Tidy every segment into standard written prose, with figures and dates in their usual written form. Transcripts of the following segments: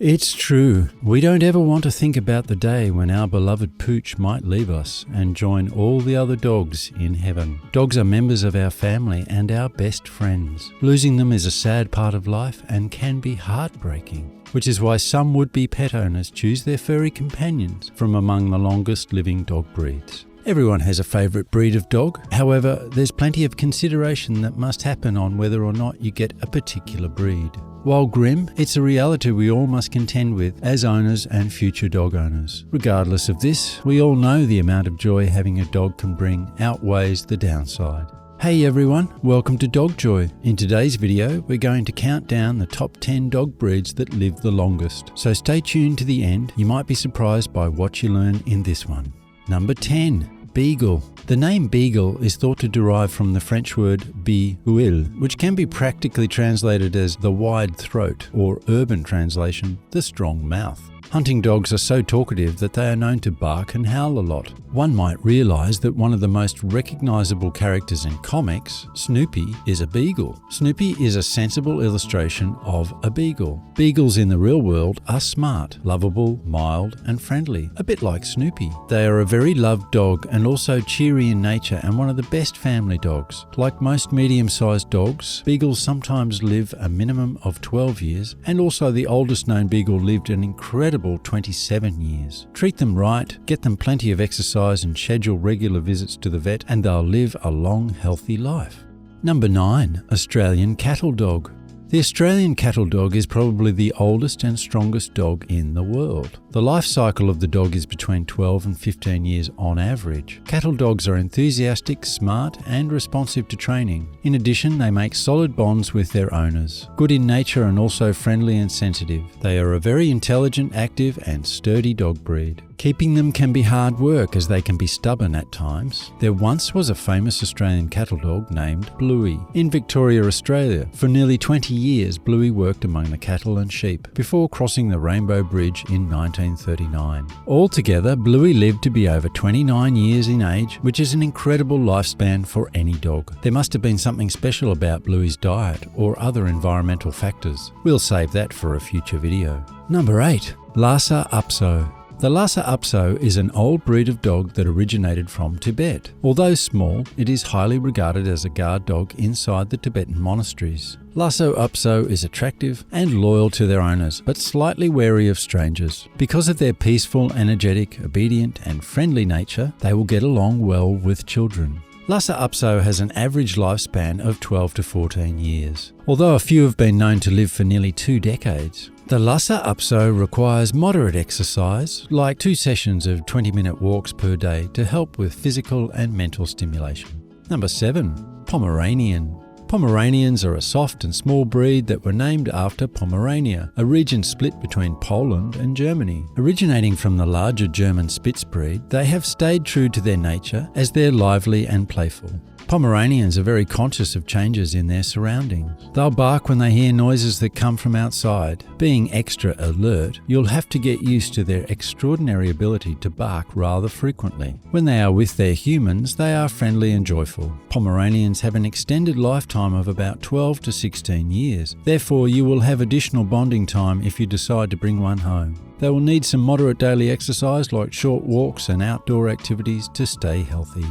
It's true. We don't ever want to think about the day when our beloved pooch might leave us and join all the other dogs in heaven. Dogs are members of our family and our best friends. Losing them is a sad part of life and can be heartbreaking, which is why some would-be pet owners choose their furry companions from among the longest living dog breeds. Everyone has a favourite breed of dog. However, there's plenty of consideration that must happen on whether or not you get a particular breed. While grim, it's a reality we all must contend with as owners and future dog owners. Regardless of this, we all know the amount of joy having a dog can bring outweighs the downside. Hey everyone, welcome to Dog Joy. In today's video, we're going to count down the top 10 dog breeds that live the longest. So stay tuned to the end. You might be surprised by what you learn in this one. Number 10. Beagle. The name beagle is thought to derive from the French word biguil, which can be practically translated as the wide throat, or urban translation, the strong mouth. Hunting dogs are so talkative that they are known to bark and howl a lot. One might realise that one of the most recognisable characters in comics, Snoopy, is a beagle. Snoopy is a sensible illustration of a beagle. Beagles in the real world are smart, lovable, mild and friendly, a bit like Snoopy. They are a very loved dog and also cheery in nature and one of the best family dogs. Like most medium-sized dogs, beagles sometimes live a minimum of 12 years, and also the oldest known beagle lived an incredible 27 years. Treat them right, get them plenty of exercise and schedule regular visits to the vet, and they'll live a long, healthy life. Number 9. Australian Cattle Dog. The Australian cattle dog is probably the oldest and strongest dog in the world. The life cycle of the dog is between 12 and 15 years on average. Cattle dogs are enthusiastic, smart, and responsive to training. In addition, they make solid bonds with their owners. Good in nature and also friendly and sensitive. They are a very intelligent, active, and sturdy dog breed. Keeping them can be hard work as they can be stubborn at times. There once was a famous Australian cattle dog named Bluey in Victoria, Australia. For nearly 20 years, Bluey worked among the cattle and sheep before crossing the Rainbow Bridge in 1939. Altogether, Bluey lived to be over 29 years in age, which is an incredible lifespan for any dog. There must have been something special about Bluey's diet or other environmental factors. We'll save that for a future video. Number 8. Lhasa Apso. The Lhasa Apso is an old breed of dog that originated from Tibet. Although small, it is highly regarded as a guard dog inside the Tibetan monasteries. Lhasa Apso is attractive and loyal to their owners, but slightly wary of strangers. Because of their peaceful, energetic, obedient and friendly nature, they will get along well with children. Lhasa Apso has an average lifespan of 12 to 14 years, although a few have been known to live for nearly 2 decades. The Lhasa Apso requires moderate exercise, like 2 sessions of 20-minute walks per day to help with physical and mental stimulation. Number 7. Pomeranian. Pomeranians are a soft and small breed that were named after Pomerania, a region split between Poland and Germany. Originating from the larger German Spitz breed, they have stayed true to their nature as they're lively and playful. Pomeranians are very conscious of changes in their surroundings. They'll bark when they hear noises that come from outside. Being extra alert, you'll have to get used to their extraordinary ability to bark rather frequently. When they are with their humans, they are friendly and joyful. Pomeranians have an extended lifetime of about 12 to 16 years. Therefore, you will have additional bonding time if you decide to bring one home. They will need some moderate daily exercise like short walks and outdoor activities to stay healthy.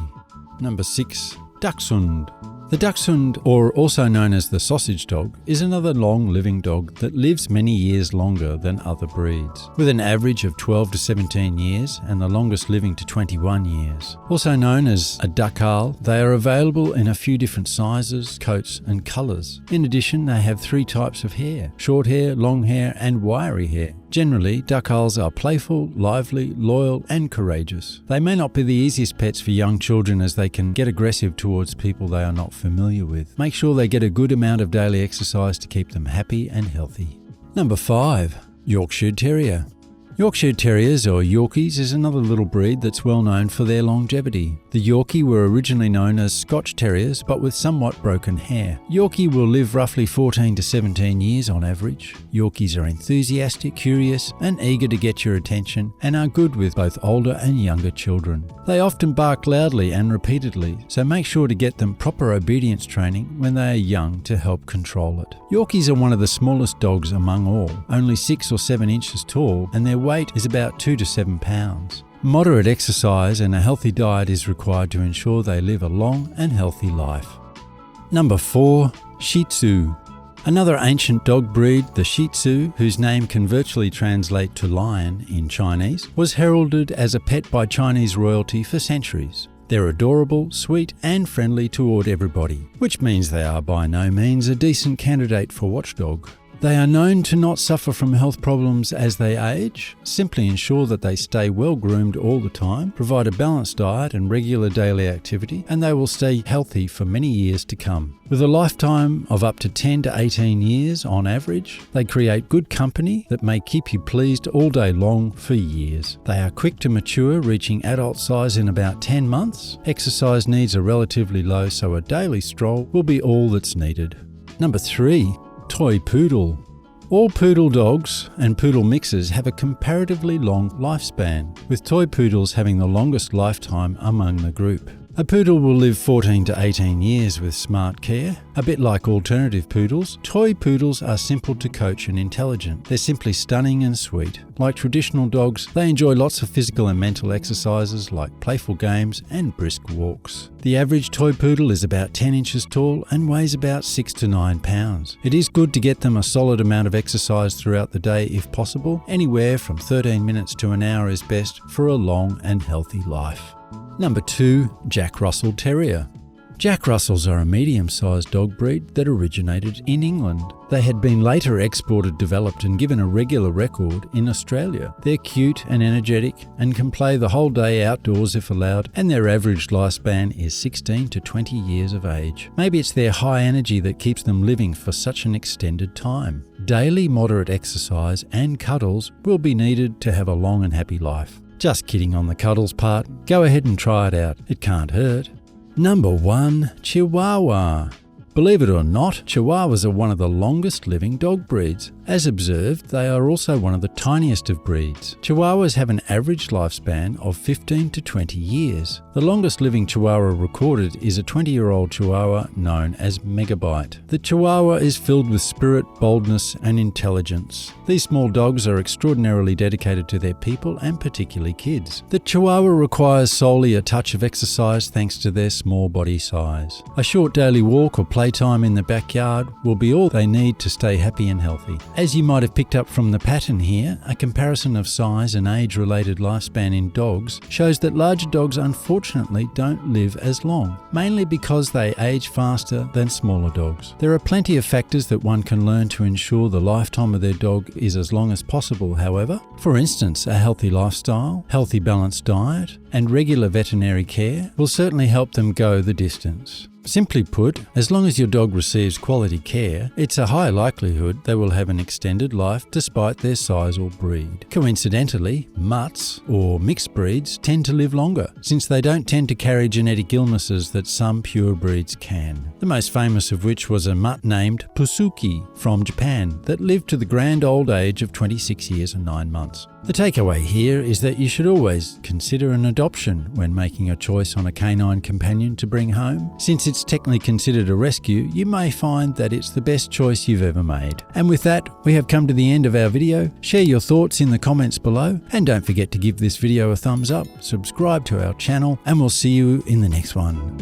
Number 6. Dachshund. The Dachshund, or also known as the sausage dog, is another long-living dog that lives many years longer than other breeds, with an average of 12 to 17 years and the longest living to 21 years. Also known as a Dachshund, they are available in a few different sizes, coats and colours. In addition, they have 3 types of hair: short hair, long hair and wiry hair. Generally, Dachshunds are playful, lively, loyal and courageous. They may not be the easiest pets for young children as they can get aggressive towards people they are not familiar with. Make sure they get a good amount of daily exercise to keep them happy and healthy. Number 5. Yorkshire Terrier. Yorkshire Terriers, or Yorkies, is another little breed that's well known for their longevity. The Yorkie were originally known as Scotch Terriers, but with somewhat broken hair. Yorkie will live roughly 14 to 17 years on average. Yorkies are enthusiastic, curious, and eager to get your attention, and are good with both older and younger children. They often bark loudly and repeatedly, so make sure to get them proper obedience training when they are young to help control it. Yorkies are one of the smallest dogs among all, only 6 or 7 inches tall, and their weight is about 2 to 7 pounds. Moderate exercise and a healthy diet is required to ensure they live a long and healthy life. Number 4. Shih Tzu. Another ancient dog breed, the Shih Tzu, whose name can virtually translate to lion in Chinese, was heralded as a pet by Chinese royalty for centuries. They're adorable, sweet, and friendly toward everybody, which means they are by no means a decent candidate for watchdog. They are known to not suffer from health problems as they age. Simply ensure that they stay well groomed all the time, provide a balanced diet and regular daily activity, and they will stay healthy for many years to come. With a lifetime of up to 10 to 18 years on average, they create good company that may keep you pleased all day long for years. They are quick to mature, reaching adult size in about 10 months. Exercise needs are relatively low, so a daily stroll will be all that's needed. Number 3. Toy Poodle. All poodle dogs and poodle mixes have a comparatively long lifespan, with toy poodles having the longest lifetime among the group. A poodle will live 14 to 18 years with smart care. A bit like alternative poodles, toy poodles are simple to coach and intelligent. They're simply stunning and sweet. Like traditional dogs, they enjoy lots of physical and mental exercises like playful games and brisk walks. The average toy poodle is about 10 inches tall and weighs about 6 to 9 pounds. It is good to get them a solid amount of exercise throughout the day if possible. Anywhere from 13 minutes to an hour is best for a long and healthy life. Number 2. Jack Russell Terrier. Jack Russells are a medium-sized dog breed that originated in England. They had been later exported, developed and given a regular record in Australia. They're cute and energetic and can play the whole day outdoors if allowed, and their average lifespan is 16 to 20 years of age. Maybe it's their high energy that keeps them living for such an extended time. Daily moderate exercise and cuddles will be needed to have a long and happy life. Just kidding on the cuddles part. Go ahead and try it out. It can't hurt. Number 1. Chihuahua. Believe it or not, Chihuahuas are one of the longest living dog breeds. As observed, they are also one of the tiniest of breeds. Chihuahuas have an average lifespan of 15 to 20 years. The longest living Chihuahua recorded is a 20-year-old Chihuahua known as Megabyte. The Chihuahua is filled with spirit, boldness, and intelligence. These small dogs are extraordinarily dedicated to their people and particularly kids. The Chihuahua requires solely a touch of exercise thanks to their small body size. A short daily walk or playtime in the backyard will be all they need to stay happy and healthy. As you might have picked up from the pattern here, a comparison of size and age-related lifespan in dogs shows that larger dogs unfortunately don't live as long, mainly because they age faster than smaller dogs. There are plenty of factors that one can learn to ensure the lifetime of their dog is as long as possible, however. For instance, a healthy lifestyle, healthy balanced diet, and regular veterinary care will certainly help them go the distance. Simply put, as long as your dog receives quality care, it's a high likelihood they will have an extended life despite their size or breed. Coincidentally, mutts or mixed breeds tend to live longer, since they don't tend to carry genetic illnesses that some pure breeds can. The most famous of which was a mutt named Pusuki from Japan that lived to the grand old age of 26 years and 9 months. The takeaway here is that you should always consider an adoption when making a choice on a canine companion to bring home. Since it's technically considered a rescue, you may find that it's the best choice you've ever made. And with that, we have come to the end of our video. Share your thoughts in the comments below, and don't forget to give this video a thumbs up, subscribe to our channel, and we'll see you in the next one.